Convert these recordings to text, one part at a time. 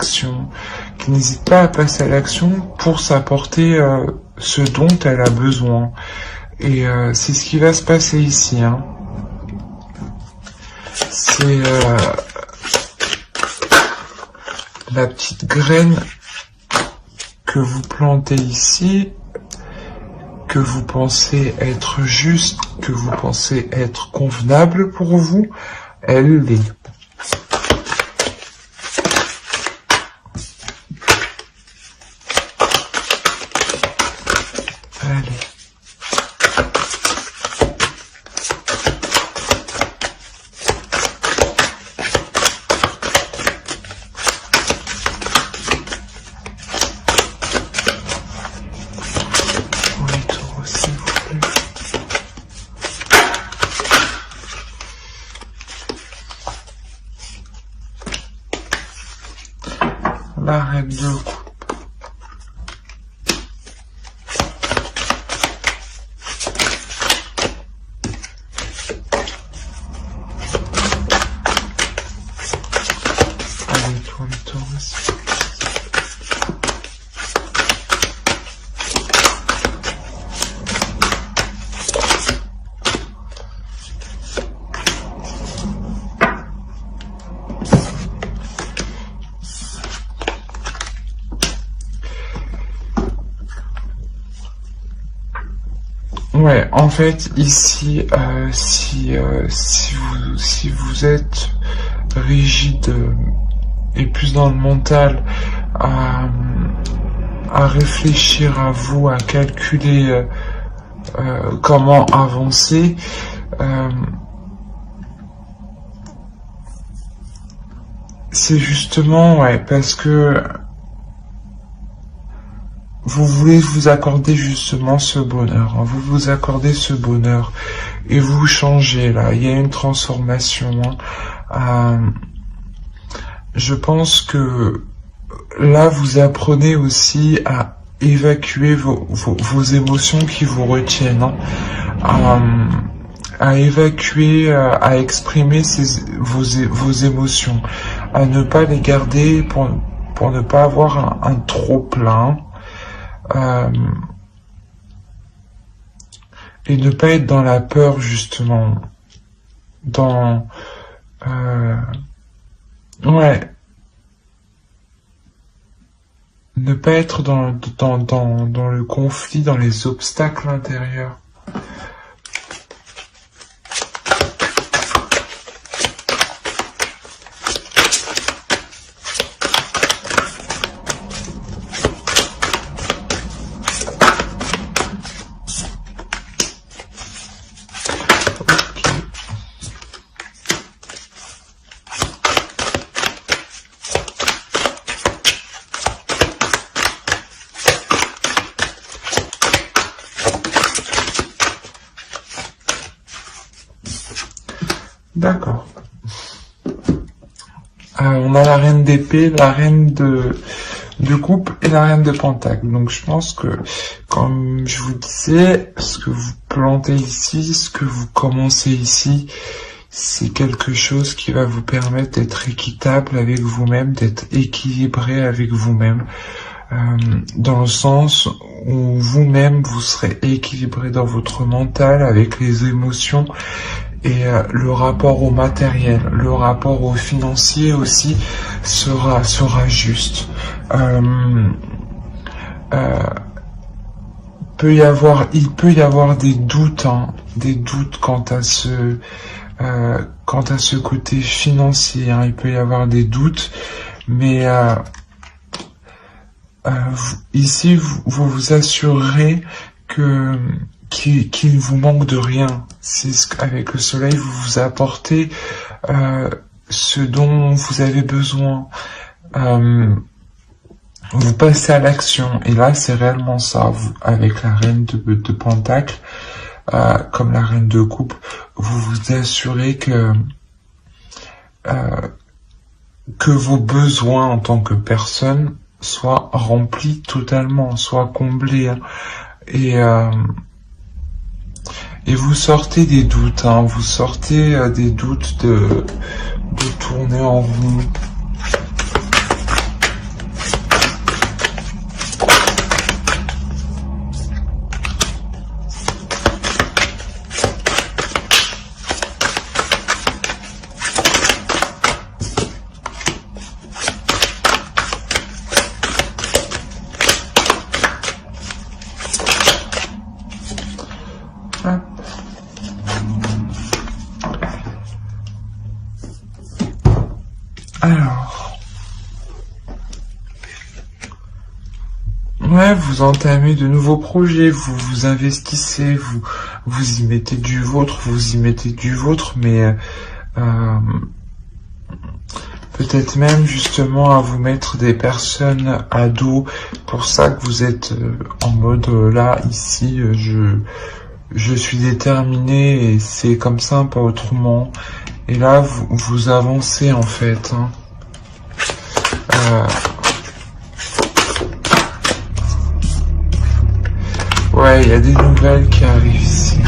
l'action, qui n'hésite pas à passer à l'action pour s'apporter ce dont elle a besoin. Et c'est ce qui va se passer ici. Hein. C'est la petite graine que vous plantez ici, que vous pensez être juste, que vous pensez être convenable pour vous, elle l'est. Allez. La reine de coupe. Allez, toi le Taurus. Ouais, en fait, ici, si vous êtes rigide et plus dans le mental, à réfléchir à vous, à calculer comment avancer, c'est justement, ouais, parce que vous voulez vous accorder justement ce bonheur, hein. Vous vous accordez ce bonheur et vous changez là, il y a une transformation. Hein. Je pense que là vous apprenez aussi à évacuer vos émotions qui vous retiennent, hein. À évacuer, à exprimer vos émotions, à ne pas les garder pour ne pas avoir un trop plein. Et ne pas être dans la peur justement, ouais, ne pas être dans le conflit, dans les obstacles intérieurs. D'accord. On a la reine d'épée, la reine de coupe et la reine de pentacle. Donc je pense que, comme je vous disais, ce que vous plantez ici, ce que vous commencez ici, c'est quelque chose qui va vous permettre d'être équitable avec vous-même, d'être équilibré avec vous-même. Dans le sens où vous-même, vous serez équilibré dans votre mental, avec les émotions, et le rapport au matériel, le rapport au financier aussi sera juste. Il peut y avoir des doutes, hein, quant à ce côté financier, hein, il peut y avoir des doutes, mais ici vous vous assurerez qu'il vous manque de rien. C'est avec le soleil, vous vous apportez ce dont vous avez besoin. Vous passez à l'action. Et là, c'est réellement ça. Avec la reine de pentacle, comme la reine de coupe, vous vous assurez que vos besoins en tant que personne soient remplis totalement, soient comblés. Hein. Et vous sortez des doutes, hein, vous sortez des doutes de tourner en rond. Ouais, vous entamez de nouveaux projets, vous vous investissez, vous y mettez du vôtre, mais peut-être même justement à vous mettre des personnes à dos. Pour ça que vous êtes en mode là, ici, je suis déterminé et c'est comme ça, pas autrement. Et là, vous avancez en fait. Hein. Ouais, il y a des nouvelles qui arrivent ici.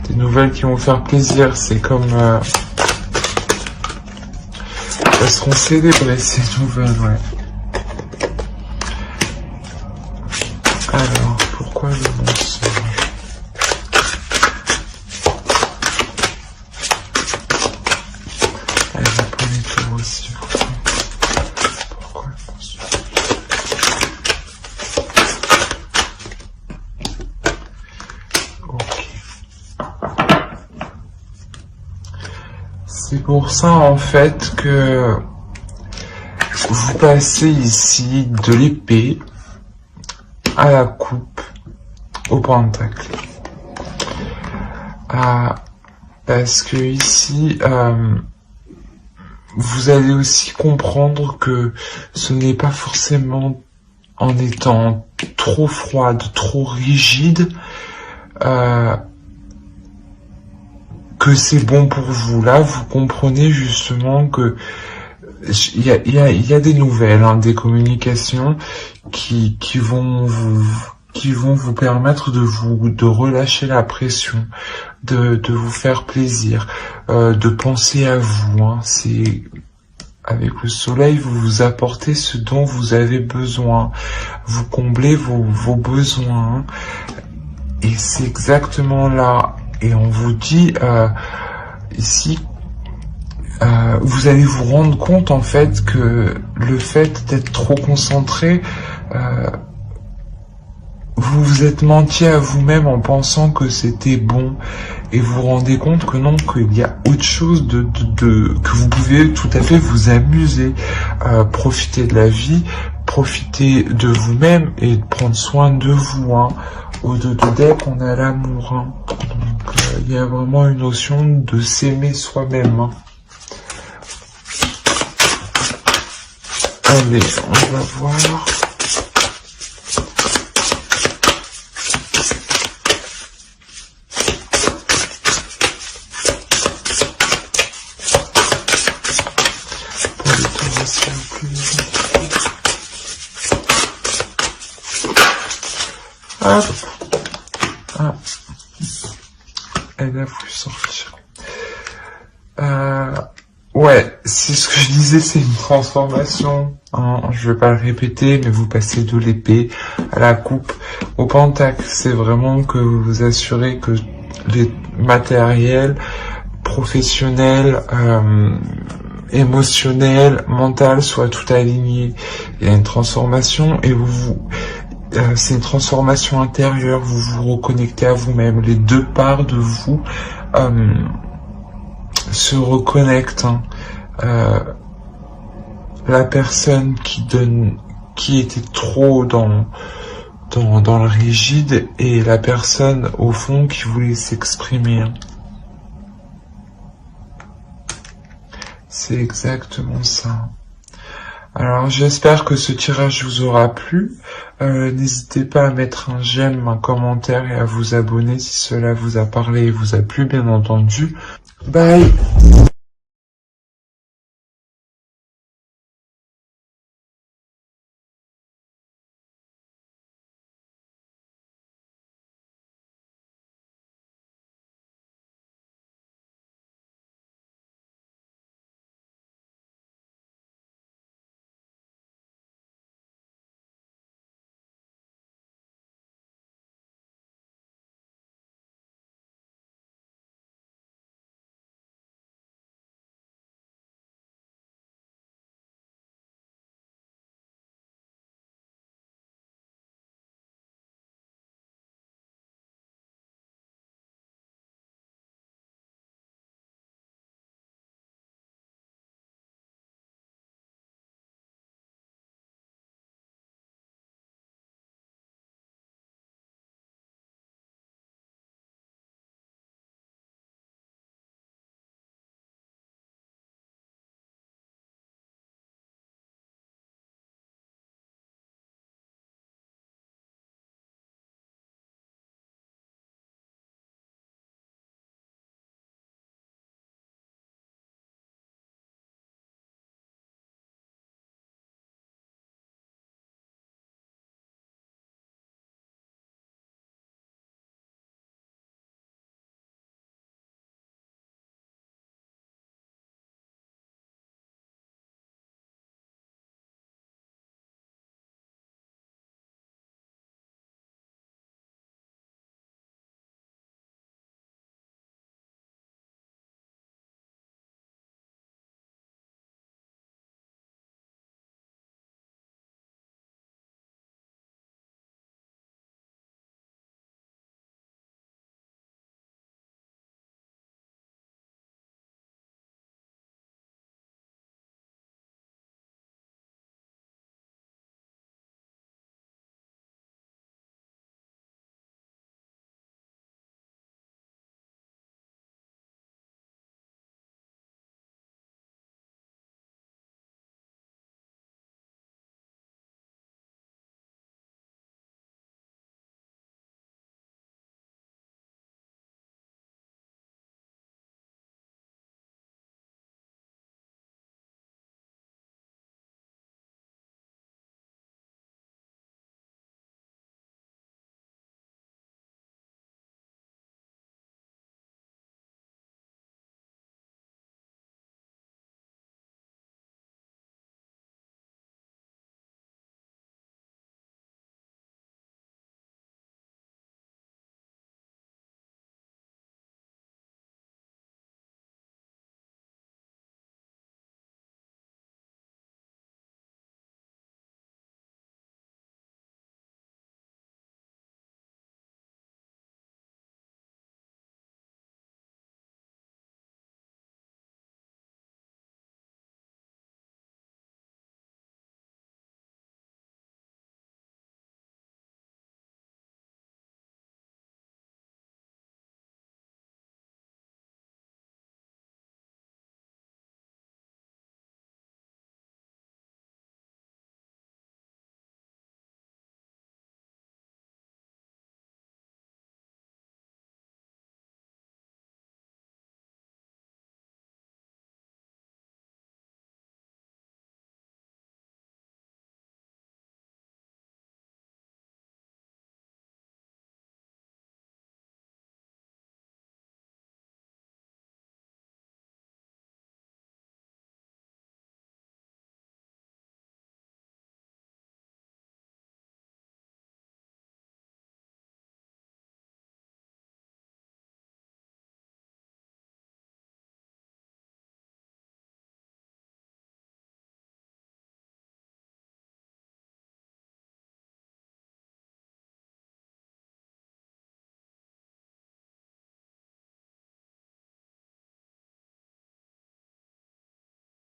Des nouvelles qui vont faire plaisir. C'est comme... elles seront célébrées, ces nouvelles, ouais. Alors, pourquoi le mensonge? Allez, je prends les tours aussi. Pourquoi le mensonge? Ok. C'est pour ça, en fait, que vous passez ici de l'épée à la coupe, au pentacle. Parce que ici, vous allez aussi comprendre que ce n'est pas forcément en étant trop froide, trop rigide, que c'est bon pour vous. Là, vous comprenez justement que il y a des nouvelles, hein, des communications qui vont vous permettre de relâcher la pression, de vous faire plaisir, de penser à vous. Hein. C'est avec le soleil, vous vous apportez ce dont vous avez besoin, vous comblez vos besoins, hein. Et c'est exactement là. Et on vous dit ici, vous allez vous rendre compte en fait que le fait d'être trop concentré, vous vous êtes menti à vous-même en pensant que c'était bon, et vous vous rendez compte que non, qu'il y a autre chose que vous pouvez tout à fait vous amuser, profiter de la vie, profiter de vous-même et prendre soin de vous. Hein. Au-delà qu'on a l'amour. Hein. Donc il y a vraiment une notion de s'aimer soi-même. Hein. Allez, on va voir. Pour les tours, s'il vous plaît. Hop. Ah. Elle a voulu sortir. Ouais, c'est ce que je disais, c'est une transformation. Hein, je vais pas le répéter, mais vous passez de l'épée à la coupe, au pentacle. C'est vraiment que vous vous assurez que les matériels, professionnels, émotionnels, mental soient tout alignés. Il y a une transformation et c'est une transformation intérieure. Vous vous reconnectez à vous-même. Les deux parts de vous se reconnectent. Hein. La personne qui était trop dans le rigide, et la personne au fond qui voulait s'exprimer. Hein. C'est exactement ça. Alors j'espère que ce tirage vous aura plu. N'hésitez pas à mettre un j'aime, un commentaire et à vous abonner si cela vous a parlé et vous a plu, bien entendu. Bye.